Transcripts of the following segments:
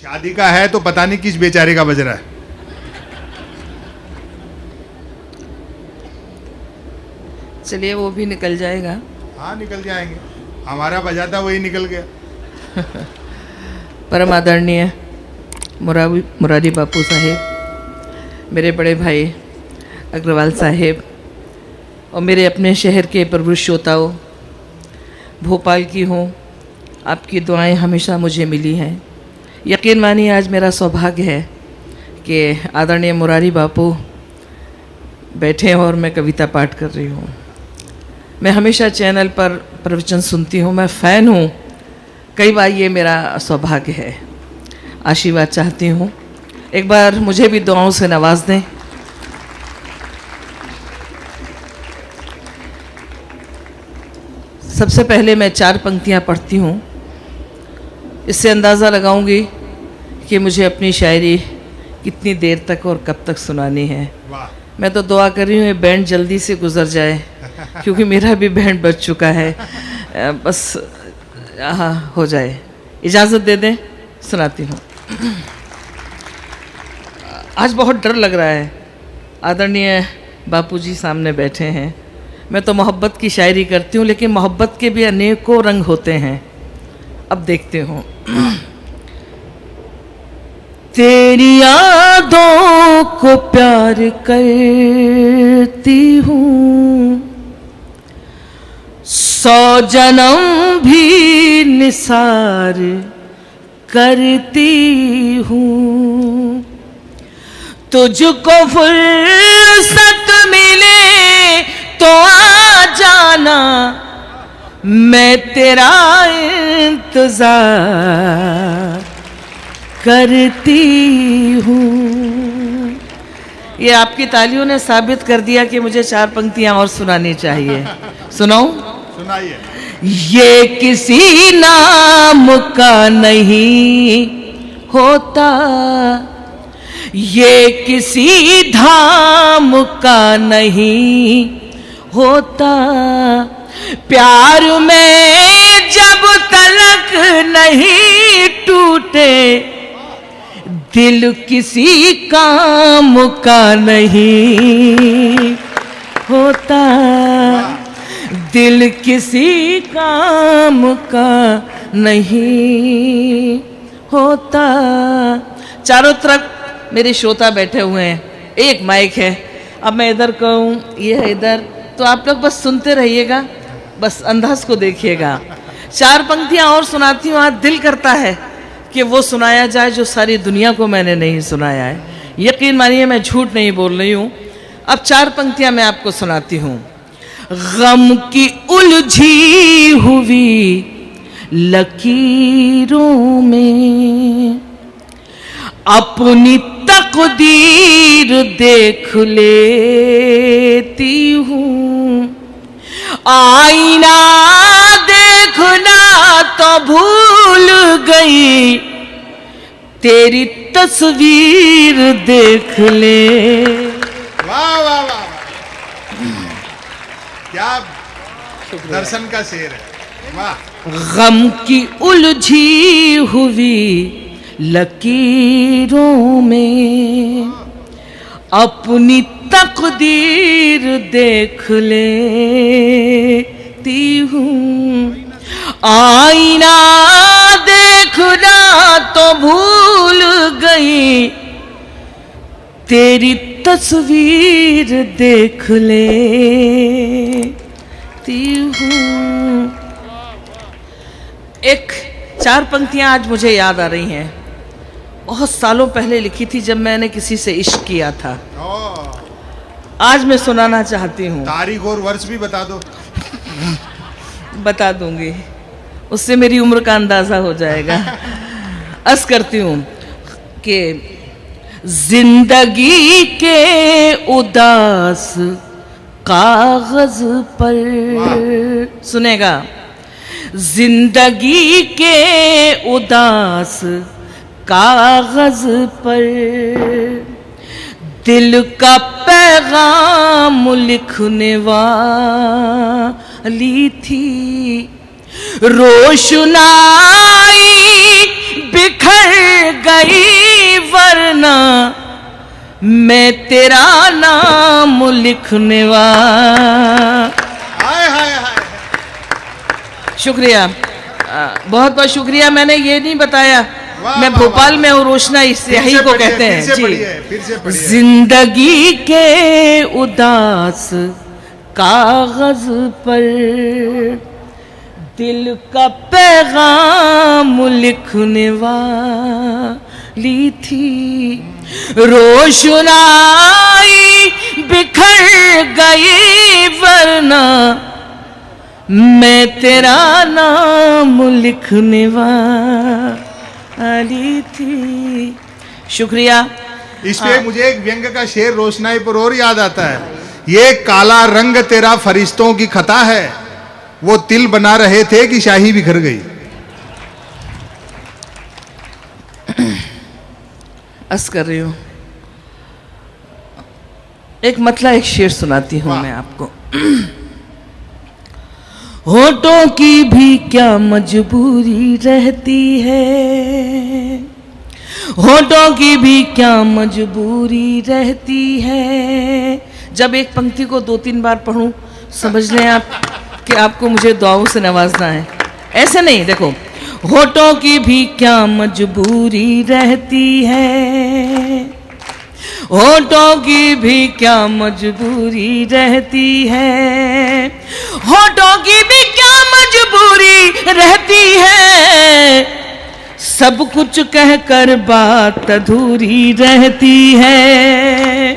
शादी का है तो पता नहीं किस बेचारे का बज रहा है। चलिए वो भी निकल जाएगा। हाँ निकल जाएंगे, हमारा बजाता वही निकल गया। परम आदरणीय मुरारी बापू साहेब, मेरे बड़े भाई अग्रवाल साहेब और मेरे अपने शहर के प्रभु श्रोताओं, भोपाल की हूँ, आपकी दुआएं हमेशा मुझे मिली हैं। यकीन मानिए आज मेरा सौभाग्य है कि आदरणीय मुरारी बापू बैठे हैं और मैं कविता पाठ कर रही हूँ। मैं हमेशा चैनल पर प्रवचन सुनती हूँ, मैं फ़ैन हूँ। कई बार ये मेरा सौभाग्य है। आशीर्वाद चाहती हूँ, एक बार मुझे भी दुआओं से नवाज दें। सबसे पहले मैं 4 पंक्तियाँ पढ़ती हूँ, इससे अंदाज़ा लगाऊंगी कि मुझे अपनी शायरी कितनी देर तक और कब तक सुनानी है। मैं तो दुआ कर रही हूँ ये बैंड जल्दी से गुजर जाए, क्योंकि मेरा भी बैंड बज चुका है। बस हाँ हो जाए, इजाज़त दे दें, सुनाती हूँ। आज बहुत डर लग रहा है, आदरणीय बापूजी सामने बैठे हैं। मैं तो मोहब्बत की शायरी करती हूँ, लेकिन मोहब्बत के भी अनेकों रंग होते हैं। अब देखते हो। तेरी यादों को प्यार करती हूँ, 100 जन्म भी निसार करती हूँ। तुझको फुर्सत मिले तो आ जाना, मैं तेरा इंतजार करती हूँ। ये आपकी तालियों ने साबित कर दिया कि मुझे 4 पंक्तियाँ और सुनानी चाहिए। सुनाऊं? सुनाइए। ये किसी नाम का नहीं होता, ये किसी धाम का नहीं होता, प्यार में जब तलक नहीं टूटे, दिल किसी काम का नहीं होता, दिल किसी काम का नहीं होता। चारों तरफ मेरे श्रोता बैठे हुए हैं, एक माइक है। अब मैं इधर कहूँ, ये है इधर, तो आप लोग बस सुनते रहिएगा, बस अंदाज को देखिएगा। 4 पंक्तियाँ और सुनाती हूँ। आज दिल करता है कि वो सुनाया जाए जो सारी दुनिया को मैंने नहीं सुनाया है। यकीन मानिए मैं झूठ नहीं बोल रही हूँ। अब 4 पंक्तियाँ मैं आपको सुनाती हूँ। गम की उलझी हुई लकीरों में अपनी तकदीर देख लेती हूँ, आईना देखना तो भूल गई, तेरी तस्वीर देख ले। वाह वाह वाह, क्या दर्शन का शेर है। वाह। गम की उलझी हुई लकीरों में अपनी तकदीर देख लेती हूँ, आईना देखना तो भूल गई, तेरी तस्वीर देख लेती हूँ। एक 4 पंक्तियाँ आज मुझे याद आ रही हैं, बहुत सालों पहले लिखी थी जब मैंने किसी से इश्क किया था। आज मैं सुनाना चाहती हूँ। तारीख और वर्ष भी बता दो। बता दूंगी, उससे मेरी उम्र का अंदाजा हो जाएगा। अर्ज करती हूँ कि जिंदगी के उदास कागज पर, सुनेगा, जिंदगी के उदास कागज पर दिल का पैगाम लिखने वाली थी, रोशनाई बिखर गई वरना मैं तेरा नाम लिखने वाला। हाय हाय हाय। शुक्रिया, बहुत बहुत शुक्रिया। मैंने ये नहीं बताया मैं भोपाल में हूँ, रोशना इस यही को कहते हैं जी। फिर से पढ़िए। जिंदगी के उदास कागज पर दिल का पैगाम लिखने वाली थी, रोशनाई बिखर गई वरना मैं तेरा नाम लिखने वाली थी। शुक्रिया। इस पे मुझे एक व्यंग का शेर रोशनाई पर और याद आता है। ये काला रंग तेरा फरिश्तों की खता है, वो तिल बना रहे थे कि शाही बिखर गई। अस कर रही हूँ। एक मतला एक शेर सुनाती हूँ मैं आपको। होठों की भी क्या मजबूरी रहती है, होठों की भी क्या मजबूरी रहती है। जब एक पंक्ति को 2-3 बार पढ़ूं समझ लें आप कि आपको मुझे दुआओं से नवाजना है। ऐसे नहीं, देखो, होठों की भी क्या मजबूरी रहती है, होठों की भी क्या मजबूरी रहती है, होठों की भी क्या मजबूरी रहती है, सब कुछ कहकर बात अधूरी रहती है,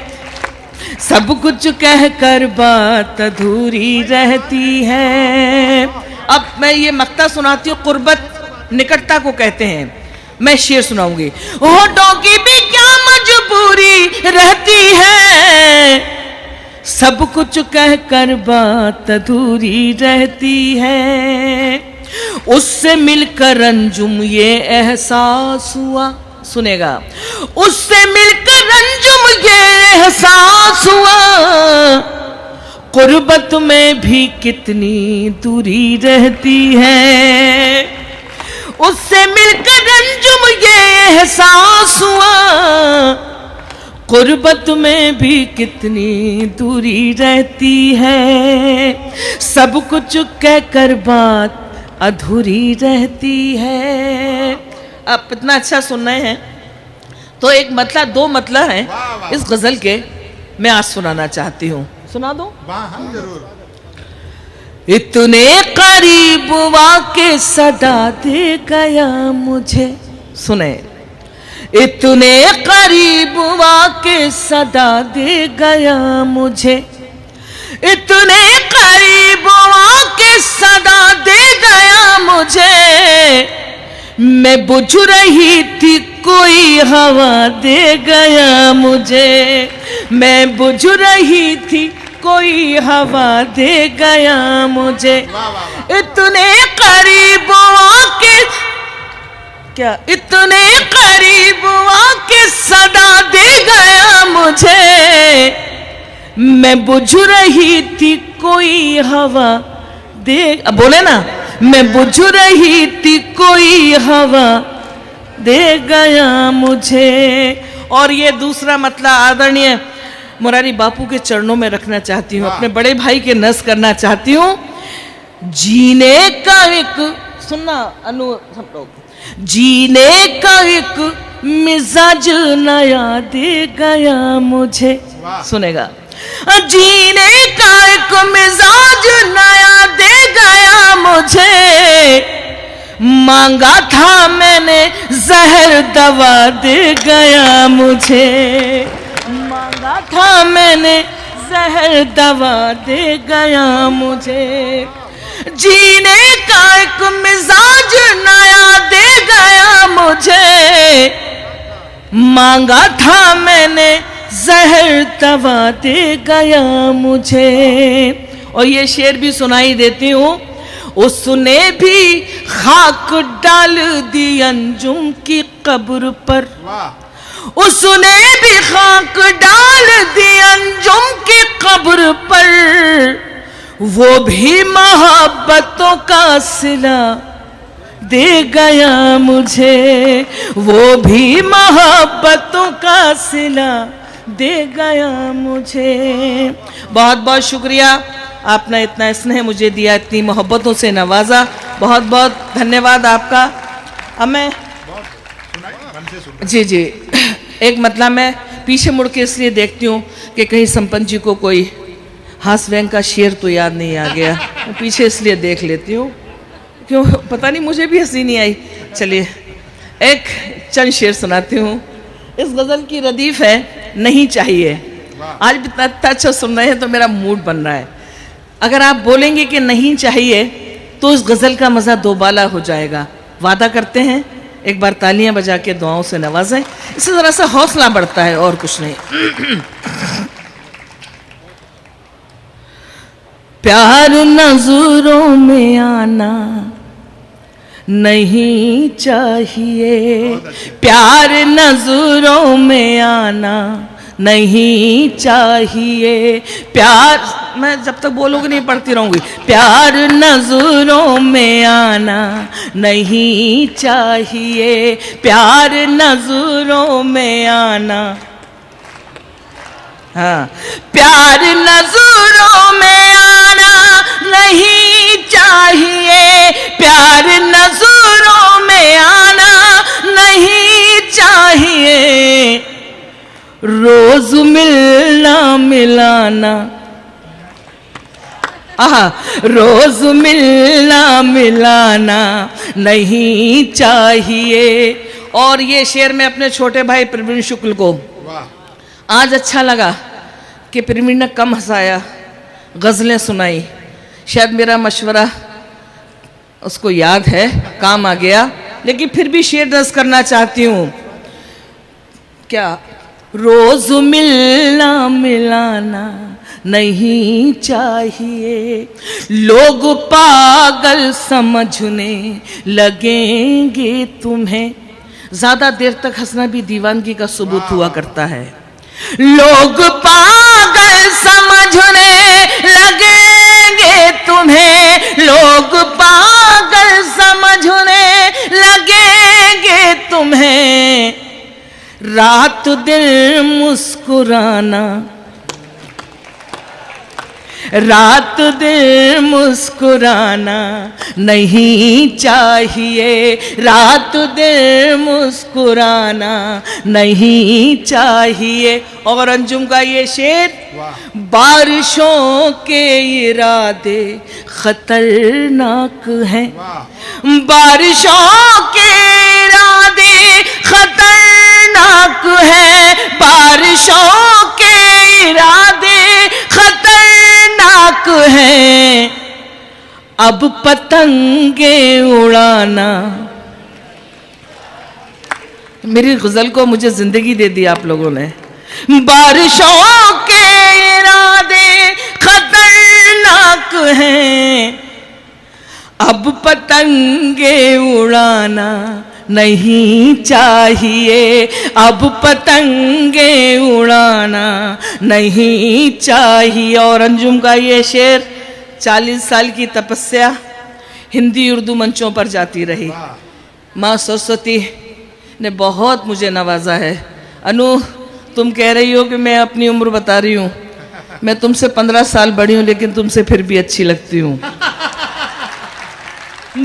सब कुछ कहकर बात अधूरी रहती है। अब मैं ये मक्ता सुनाती हूँ, कुर्बत निकटता को कहते हैं। मैं शेर सुनाऊंगी। होठों की भी क्या मजबूरी रहती है, सब कुछ कहकर बात अधूरी रहती है, उससे मिलकर अंजुम ये एहसास हुआ, सुनेगा, उससे मिलकर अंजुम ये एहसास हुआ, कुर्बत में भी कितनी दूरी रहती है, उससे मिलकर अंजुम ये एहसास हुआ, कुर्बत में भी कितनी दूरी रहती है, सब कुछ कहकर बात अधूरी रहती है। आप इतना अच्छा सुन रहे हैं तो एक मतला, 2 मतला है इस गजल के, मैं आज सुनाना चाहती हूँ। सुना दूं? हाँ जरूर। इतने करीब वाके सदा दे गया मुझे, सुने, इतने करीब वाके सदा दे गया मुझे, इतने करीब वाके सदा दे गया मुझे, मैं बुझ रही थी कोई हवा दे गया मुझे, मैं बुझ रही थी कोई हवा दे गया मुझे, इतने करीब आके, क्या इतने करीब आके सदा दे गया मुझे, मैं बुझ रही थी कोई हवा दे, अब बोले ना, मैं बुझ रही थी कोई हवा दे गया मुझे। और ये दूसरा मतलब आदरणीय मुरारी बापू के चरणों में रखना चाहती हूँ, अपने बड़े भाई के नस करना चाहती हूँ। जीने का एक, सुनना अनु सब लोग, जीने का एक मिजाज नया दे गया मुझे, सुनेगा, जीने का एक मिजाज नया दे गया मुझे, मांगा था मैंने जहर दवा दे गया मुझे, मांगा था मैंने जहर दवा दे गया मुझे, जीने का एक मिजाज नया दे गया मुझे, मांगा था मैंने जहर दवा दे गया मुझे। और ये शेर भी सुनाई देती हूँ, उसने भी खाक डाल दी अंजुम की कब्र पर, उसने भी खाक डाल दी अंजुम की कब्र पर, वो भी मोहब्बतों का सिला दे गया मुझे, वो भी मोहब्बतों का सिला दे गया मुझे। बहुत बहुत शुक्रिया, आपने इतना स्नेह मुझे दिया, इतनी मोहब्बतों से नवाजा, बहुत बहुत धन्यवाद आपका। अब मैं जी एक मतलब मैं पीछे मुड़ के इसलिए देखती हूँ कि कहीं संपन्न जी को कोई हास व्यंग का शेर तो याद नहीं आ गया, मैं पीछे इसलिए देख लेती हूँ, क्यों पता नहीं, मुझे भी हंसी नहीं आई। चलिए एक चंद शेर सुनाती हूँ। इस गज़ल की रदीफ है नहीं चाहिए। आज भी इतना अच्छा सुन रहे हैं तो मेरा मूड बन रहा है। अगर आप बोलेंगे कि नहीं चाहिए तो इस गज़ल का मज़ा दोबाला हो जाएगा। वादा करते हैं, एक बार तालियां बजा के दुआओं से नवाजें, इससे ज़रा सा हौसला बढ़ता है और कुछ नहीं। प्यार नजरों में आना नहीं चाहिए, प्यार नजरों में आना नहीं चाहिए, प्यार, मैं जब तक बोलोगे नहीं पढ़ती रहूंगी। प्यार नजरों में आना नहीं चाहिए, प्यार नजरों में आना, हाँ, प्यार नजरों में आना नहीं चाहिए, प्यार नजरों में आना नहीं चाहिए, रोज मिलना मिलाना, रोज मिलना मिलाना नहीं चाहिए। और ये शेर मैं अपने छोटे भाई प्रवीण शुक्ल को आज अच्छा लगा कि प्रवीण ने कम हंसाया, गज़लें सुनाई। शायद मेरा मशवरा उसको याद है, काम आ गया, लेकिन फिर भी शेर दर्ज करना चाहती हूँ। क्या? रोज मिलना मिलाना नहीं चाहिए, लोग पागल समझने लगेंगे तुम्हें। ज्यादा देर तक हंसना भी दीवानगी का सबूत हुआ करता है। लोग पागल समझने लगेंगे तुम्हें, लोग पागल समझने लगेंगे तुम्हें, रात दिन मुस्कुराना, रात दिन मुस्कुराना नहीं चाहिए, रात दिन मुस्कुराना नहीं चाहिए। और अंजुम का ये शेर, बारिशों के इरादे खतरनाक हैं, बारिशों के इरादे खतरनाक हैं, बारिशों के इरादे खतरनाक हैं, अब पतंगे उड़ाना। मेरी गजल को मुझे जिंदगी दे दी आप लोगों ने। बारिशों के इरादे खतरनाक हैं, अब पतंगे उड़ाना नहीं चाहिए, अब पतंगे उड़ाना नहीं चाहिए। और अंजुम का ये शेर 40 साल की तपस्या हिंदी उर्दू मंचों पर जाती रही। माँ सरस्वती ने बहुत मुझे नवाजा है। अनु, तुम कह रही हो कि मैं अपनी उम्र बता रही हूँ, मैं तुमसे 15 साल बड़ी हूँ, लेकिन तुमसे फिर भी अच्छी लगती हूँ।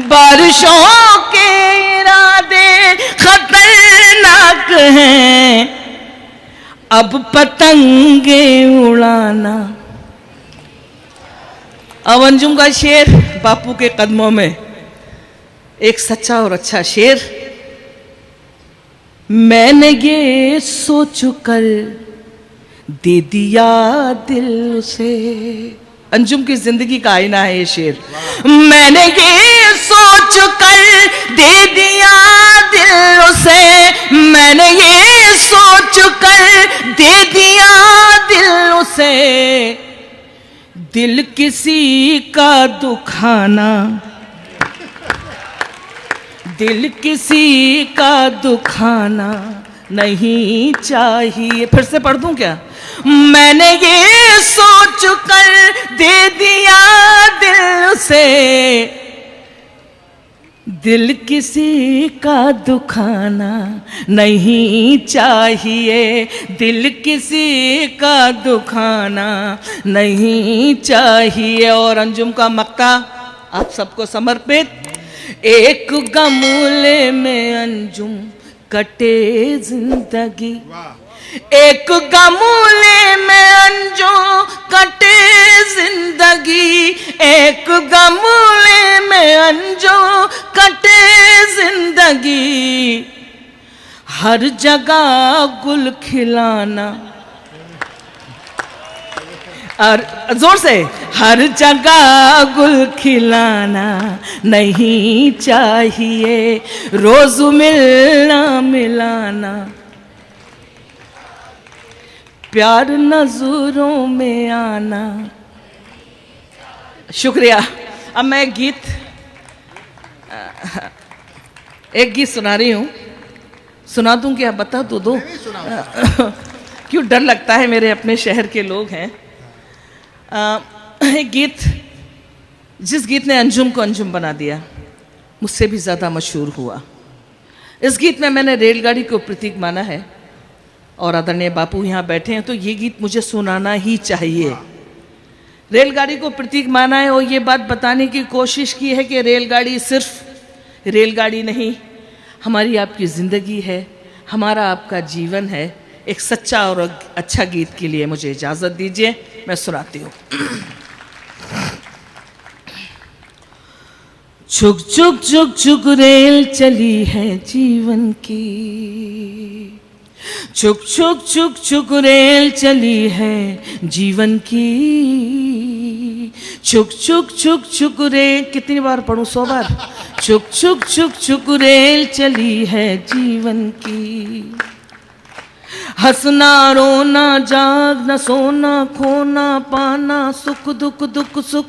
बारिशों के इरादे खतरनाक हैं, अब पतंगे उड़ाना। अब अंजुम का शेर बापू के कदमों में, एक सच्चा और अच्छा शेर। मैंने ये सोच कर दे दिया दिल उसे। अंजुम की जिंदगी का आईना है ये शेर। मैंने ये सोच कर दे दिया दिल उसे, मैंने ये सोच कर दे दिया दिल उसे, दिल किसी का दुखाना, दिल किसी का दुखाना नहीं चाहिए। फिर से पढ़ दूं क्या? मैंने ये सोच कर दे दिया दिल से, दिल किसी का दुखाना नहीं चाहिए, दिल किसी का दुखाना नहीं चाहिए। और अंजुम का मक्ता आप सबको समर्पित। एक गमले में अंजुम कटे जिंदगी, एक गमले में अंजुम कटे जिंदगी, एक गमले में अंजुम कटे जिंदगी। हर जगह गुल खिलाना, और जोर से, हर जगह गुल खिलाना नहीं चाहिए, रोज मिलना मिलाना, प्यार नजरों में आना। शुक्रिया। अब मैं एक गीत सुना रही हूँ। सुना दूं क्या? बता तो दो। क्यों डर लगता है, मेरे अपने शहर के लोग हैं। एक गीत, जिस गीत ने अंजुम को अंजुम बना दिया, मुझसे भी ज़्यादा मशहूर हुआ। इस गीत में मैंने रेलगाड़ी को प्रतीक माना है, और आदरणीय बापू यहाँ बैठे हैं तो ये गीत मुझे सुनाना ही चाहिए। रेलगाड़ी को प्रतीक माना है और ये बात बताने की कोशिश की है कि रेलगाड़ी सिर्फ रेलगाड़ी नहीं, हमारी आपकी ज़िंदगी है, हमारा आपका जीवन है। एक सच्चा और अच्छा गीत के लिए मुझे इजाज़त दीजिए, मैं सुनाती हूँ। छुक छुक छुक छुक रेल चली है जीवन की, छुक छुक छुक छुक रेल चली है जीवन की, छुक छुक छुक छुक रेल, कितनी बार पढ़ूं? 100 बार। छुक छुक छुक छुक रेल चली है जीवन की, हंसना रोना जागना सोना खोना पाना सुख दुख दुख सुख,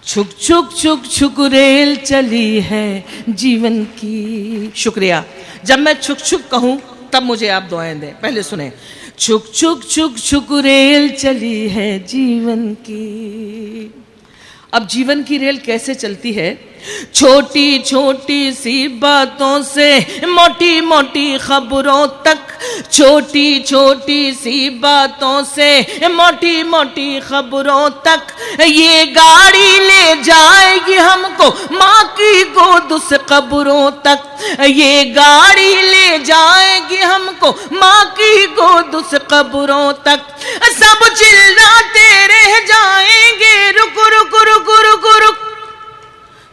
छुक छुक छुक छुक रेल चली है जीवन की। शुक्रिया। जब मैं छुक छुक कहूं तब मुझे आप दुआएं दें। पहले सुने, छुक छुक छुक छुक रेल चली है जीवन की। अब जीवन की रेल कैसे चलती है? छोटी छोटी सी बातों से मोटी मोटी खबरों तक, छोटी छोटी सी बातों से मोटी मोटी खबरों तक, ये गाड़ी ले जाएगी हमको माँ की गोद से कब्रों तक, ये गाड़ी ले जाएगी हमको माँ की गोद से कब्रों तक। सब चिल्लाते रह जाएंगे रुक रुक रुक रुक रुक,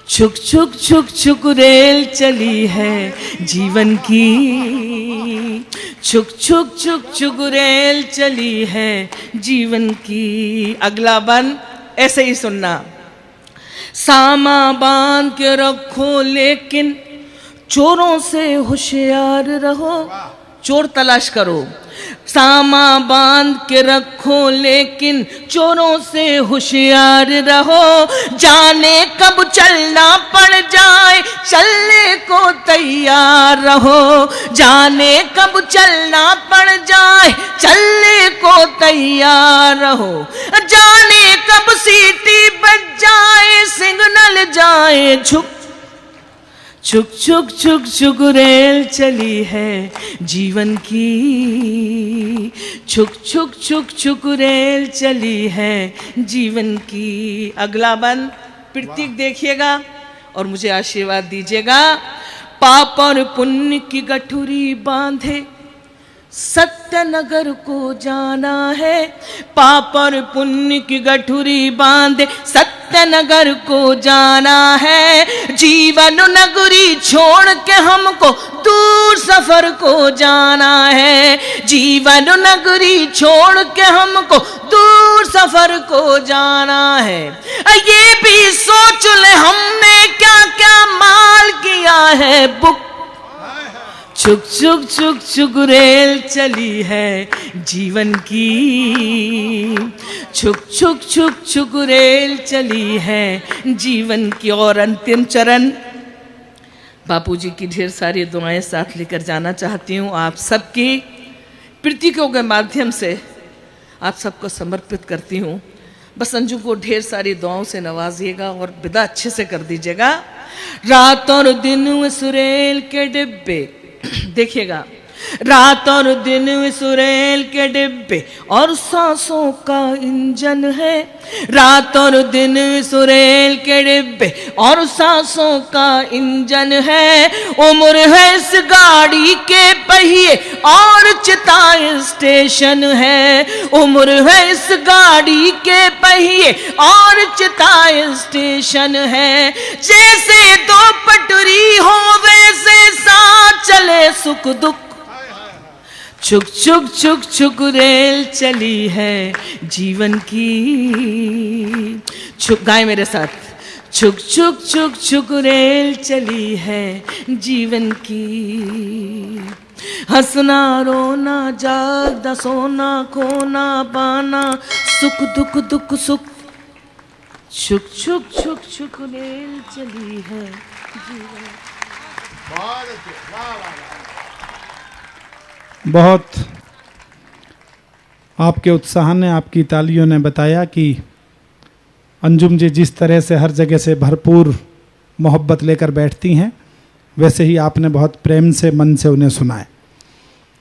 छुक छुक छुक छुक रेल चली है जीवन की, छुक छुक छुक छुक रेल चली है जीवन की। अगला बन ऐसे ही सुनना। सामा बांध के रखो लेकिन चोरों से होशियार रहो, चोर तलाश करो। सामा बांध के रखो लेकिन चोरों से होशियार रहो, जाने कब चलना पड़ जाए चलने को तैयार रहो, जाने कब चलना पड़ जाए चलने को तैयार रहो, जाने कब सीटी बज जाए सिग्नल जाए झुक, छुक छुक छुक छुक रेल चली है जीवन की, छुक छुक छुक छुक रेल चली है जीवन की। अगला बंद प्रतीक देखिएगा और मुझे आशीर्वाद दीजिएगा। पाप और पुण्य की गठुरी बांधे सत्यनगर को जाना है, पाप और पुण्य की गठुरी बांधे सत्यनगर को जाना है, जीवन नगरी छोड़ के हमको दूर सफर को जाना है, जीवन नगरी छोड़ के हमको दूर सफर को जाना है। ये भी सोच ले हमने क्या क्या माल किया है बुक, छुक छुक छुक छुक रेल चली है जीवन की, छुक छुक छुक छुक रेल चली है जीवन की। और अंतिम चरण बापूजी की ढेर सारी दुआएं साथ लेकर जाना चाहती हूँ। आप सबकी प्रतीकों के माध्यम से आप सबको समर्पित करती हूँ। बस अंजू को ढेर सारी दुआओं से नवाजिएगा और विदा अच्छे से कर दीजिएगा। रात और दिन इस रेल के डिब्बे, देखिएगा, रात और दिन इस रेल के डिब्बे और सांसों का इंजन है। रात और दिन इस रेल के डिब्बे और सांसों का इंजन है। उम्र है इस गाड़ी के पहिए और चिता स्टेशन है। उम्र है इस गाड़ी के पहिए और चिता स्टेशन है। जैसे दो पटरी हो वैसे साथ चले सुख दुख, छुक छुक छुक छुक रेल चली है जीवन की। छुक, गाएं मेरे साथ, छुक छुक छुक छुक रेल चली है जीवन की। हंसना रोना जागना सोना खोना पाना सुख दुख दुख सुख, छुक छुक छुक छुक रेल चली है जीवन। बहुत आपके उत्साह ने, आपकी तालियों ने बताया कि अंजुम जी जिस तरह से हर जगह से भरपूर मोहब्बत लेकर बैठती हैं, वैसे ही आपने बहुत प्रेम से मन से उन्हें सुना है।